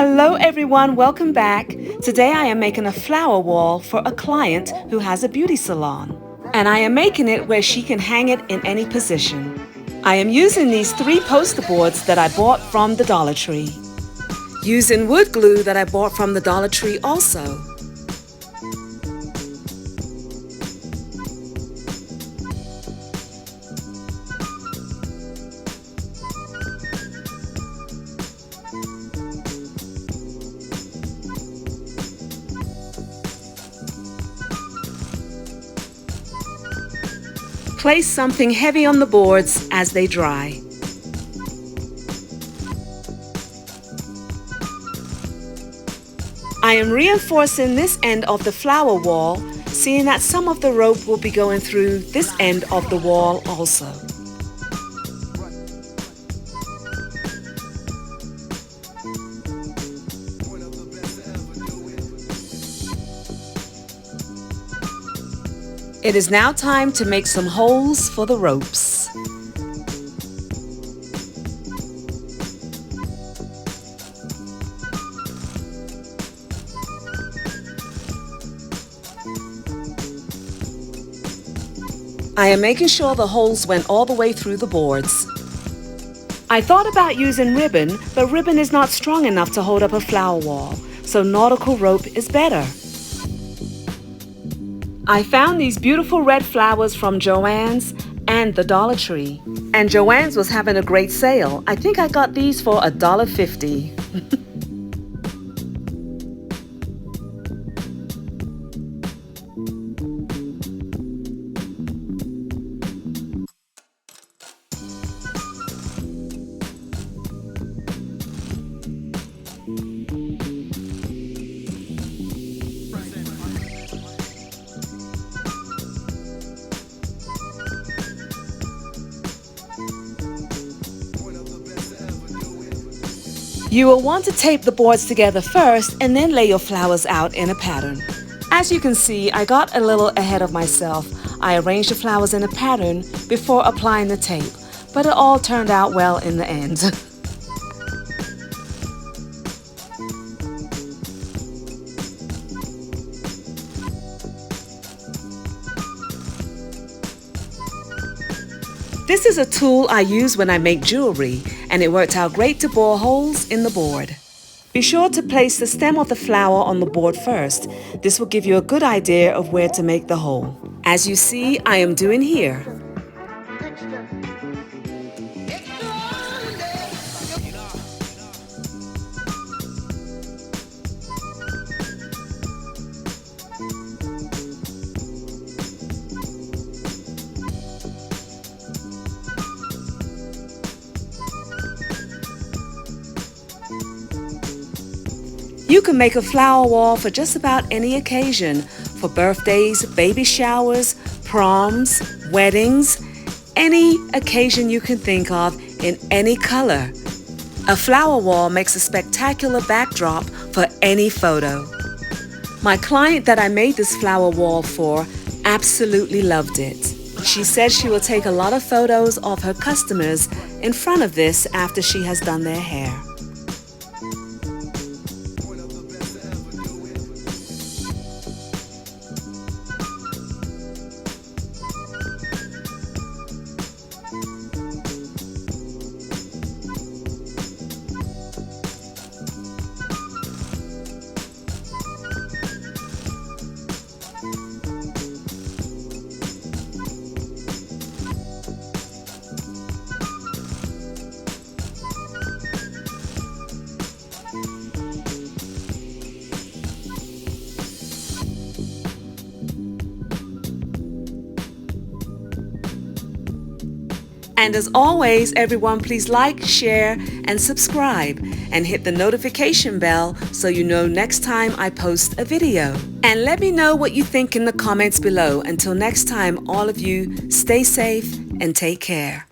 Hello everyone, welcome back. Today I am making a flower wall for a client who has a beauty salon. And I am making it where she can hang it in any position. I am using these 3 poster boards that I bought from the Dollar Tree. Using wood glue that I bought from the Dollar Tree also. Place something heavy on the boards as they dry. I am reinforcing this end of the flower wall, seeing that some of the rope will be going through this end of the wall also. It is now time to make some holes for the ropes. I am making sure the holes went all the way through the boards. I thought about using ribbon, but ribbon is not strong enough to hold up a flower wall, so nautical rope is better. I found these beautiful red flowers from Joann's and the Dollar Tree. And Joann's was having a great sale. I think I got these for $1.50. You will want to tape the boards together first and then lay your flowers out in a pattern. As you can see, I got a little ahead of myself. I arranged the flowers in a pattern before applying the tape, but it all turned out well in the end. This is a tool I use when I make jewelry, and it worked out great to bore holes in the board. Be sure to place the stem of the flower on the board first. This will give you a good idea of where to make the hole. As you see, I am doing here. You can make a flower wall for just about any occasion, for birthdays, baby showers, proms, weddings, any occasion you can think of in any color. A flower wall makes a spectacular backdrop for any photo. My client that I made this flower wall for absolutely loved it. She said she will take a lot of photos of her customers in front of this after she has done their hair. And as always, everyone, please like, share, and subscribe, and hit the notification bell so you know next time I post a video. And let me know what you think in the comments below. Until next time, all of you, stay safe and take care.